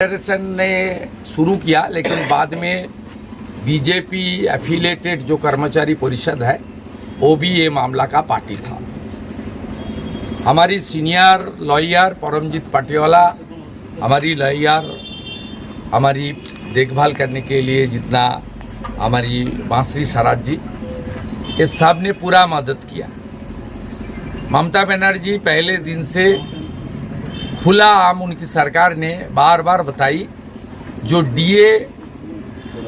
Federation ने शुरू किया, लेकिन बाद में बीजेपी एफिलेटेड जो कर्मचारी परिषद है वो भी ये मामला का पार्टी था। हमारी सीनियर लॉयर परमजीत पाटिवाला, हमारी लॉयर हमारी देखभाल करने के लिए जितना हमारी बांसरी सराज जी, ये सब ने पूरा मदद किया। ममता बनर्जी पहले दिन से खुला आम उनकी सरकार ने बार बार बताई, जो डीए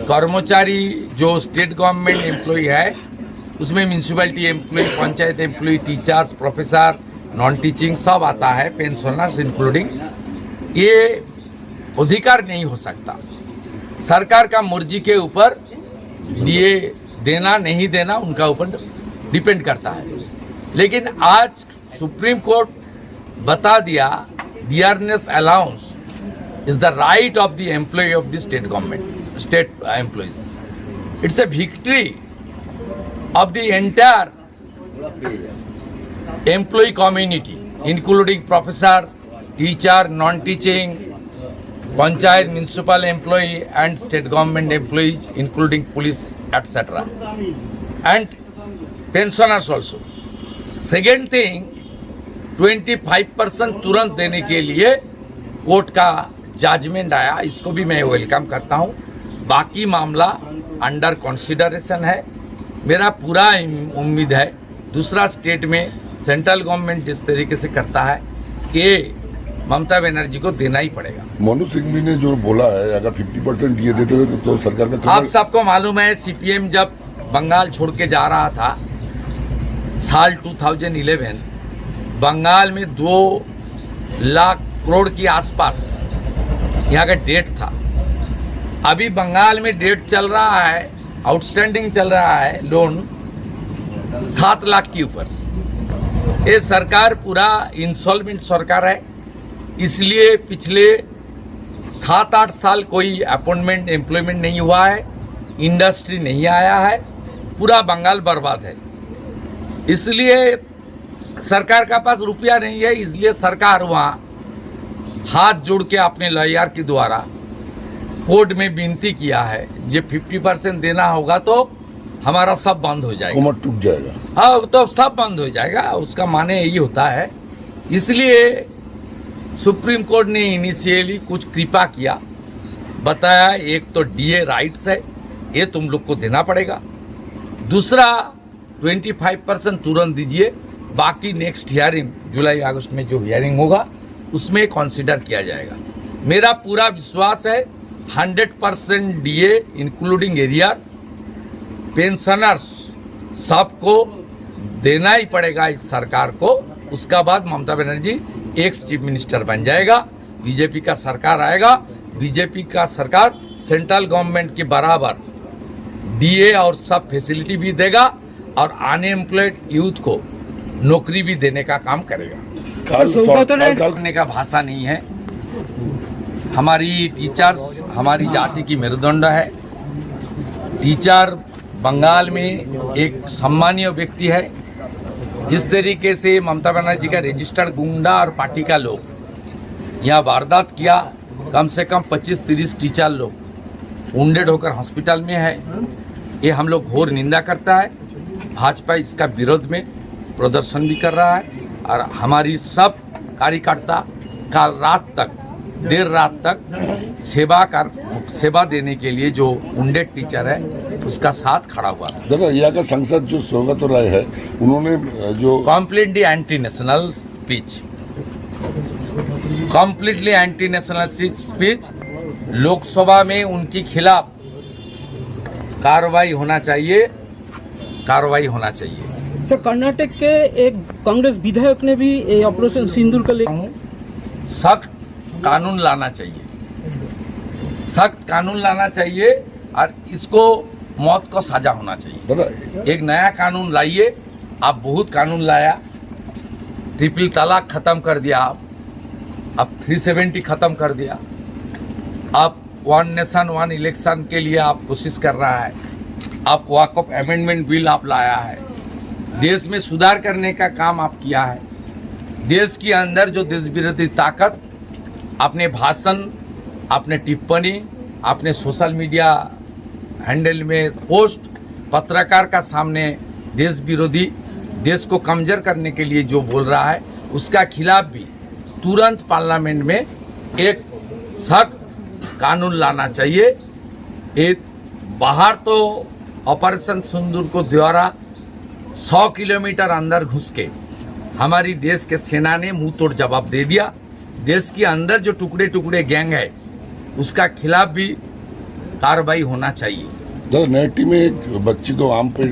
कर्मचारी जो स्टेट गवर्नमेंट एम्प्लॉय है उसमें municipality employ, panchayat employ, teachers, professor, non teaching सब आता है, पेंशनर्स इंक्लूडिंग। ये अधिकार नहीं हो सकता, सरकार का मर्जी के ऊपर डीए देना नहीं देना उनका ऊपर डिपेंड करता है। लेकिन आज सुप्रीम कोर्ट बता दिया, dearness allowance is the right of the employee of the state government, state employees. It's a victory of the entire employee community, including professor, teacher, non-teaching, panchayat, municipal employee and state government employees, including police, etc. And pensioners also. Second thing, 25% तुरंत देने के लिए court का judgement आया, इसको भी मैं welcome करता हूं। बाकी मामला अंडर कंसिडरेशन है। मेरा पूरा उम्मीद है दूसरा स्टेट में सेंट्रल गवर्नमेंट जिस तरीके से करता है ये ममता बनर्जी को देना ही पड़ेगा। मनु सिंघवी ने जो बोला है, अगर 50% दिए देते तो सरकार का आप सबको मालूम है, सीपीएम जब बंगाल छोड़ के जा रहा था साल 2011, बंगाल में 2 लाख करोड़ के आसपास यहाँ का डेट था। अभी बंगाल में डेट चल रहा है, आउटस्टैंडिंग चल रहा है लोन 7 लाख के ऊपर। ये सरकार पूरा इंसॉल्वेंट सरकार है, इसलिए पिछले 7-8 साल कोई अपॉइंटमेंट एम्प्लॉयमेंट नहीं हुआ है, इंडस्ट्री नहीं आया है, पूरा बंगाल बर्बाद है। इसलिए सरकार का पास रुपया नहीं है, इसलिए सरकार वहाँ हाथ जोड़ के अपने लॉयर के द्वारा कोर्ट में विनती किया है, जो 50% देना होगा तो हमारा सब बंद हो जाएगा, कमर टूट जाएगा। हाँ, तो सब बंद हो जाएगा, उसका माने यही होता है। इसलिए सुप्रीम कोर्ट ने इनिशियली कुछ कृपा किया, बताया एक तो डीए राइट्स है, ये तुम लोग को देना पड़ेगा। दूसरा 25% तुरंत दीजिए, बाकी नेक्स्ट हियरिंग जुलाई अगस्त में जो हियरिंग होगा उसमें कंसीडर किया जाएगा। मेरा पूरा विश्वास है 100% डीए इंक्लूडिंग एरियर पेंशनर्स सबको देना ही पड़ेगा इस सरकार को। उसका बाद Mamata Banerjee ex chief minister बन जाएगा, बीजेपी का सरकार आएगा, बीजेपी का सरकार सेंट्रल गवर्नमेंट के बराबर डीए और सब फैसिलिटी भी देगा और अनएम्प्लॉयड यूथ को नौकरी भी देने का काम करेगा। करने का भाषा नहीं है। हमारी टीचर्स हमारी जाति की मेरुदंड है। टीचर बंगाल में एक सम्मानीय व्यक्ति है। जिस तरीके से ममता बनर्जी का रजिस्टर्ड गुंडा और पार्टी का लोग यहाँ वारदात किया, कम से कम 25-30 टीचर लोग वुंडेड होकर हॉस्पिटल में है, ये हम लोग घोर निंदा करता है। भाजपा इसका विरोध में प्रदर्शन भी कर रहा है और हमारी सब कार्यकर्ता कल रात तक, देर रात तक सेवा देने के लिए जो वुंडेड टीचर है उसका साथ खड़ा हुआ। दादा, यहाँ का सांसद जो सौगत राय है, उन्होंने जो completely anti national speech, completely anti national speech, Lok Sabha में उनके खिलाफ कार्रवाई होना चाहिए, कार्रवाई होना चाहिए। सर, कर्नाटक के एक कांग्रेस विधायक ने भी ऑपरेशन सिंदूर का लेकर सख्त कानून लाना चाहिए, सख्त कानून लाना चाहिए और इसको मौत को सजा होना चाहिए। एक नया कानून लाइए। आप बहुत कानून लाया, ट्रिपल तलाक खत्म कर दिया, आप 370 खत्म कर दिया, आप 1 नेशन 1 इलेक्शन के लिए आप कोशिश कर रहा है, आप वक्फ अमेंडमेंट बिल आप लाया है, देश में सुधार करने का काम आप किया है। देश के अंदर जो देश विरोधी ताकत अपने भाषण आपने टिप्पणी, आपने सोशल मीडिया हैंडल में पोस्ट, पत्रकार का सामने देश विरोधी, देश को कमजोर करने के लिए जो बोल रहा है, उसका खिलाफ भी तुरंत पार्लियामेंट में एक सख्त कानून लाना चाहिए। एक बाहर तो ऑपरेशन सिंदूर को द्वारा 100 किलोमीटर अंदर घुस के हमारी देश के सेना ने मुंह तोड़ जवाब दे दिया। देश के अंदर जो टुकड़े टुकड़े गैंग है उसका खिलाफ भी कार्रवाई होना चाहिए। दादा नैटी में एक बच्ची को आम पे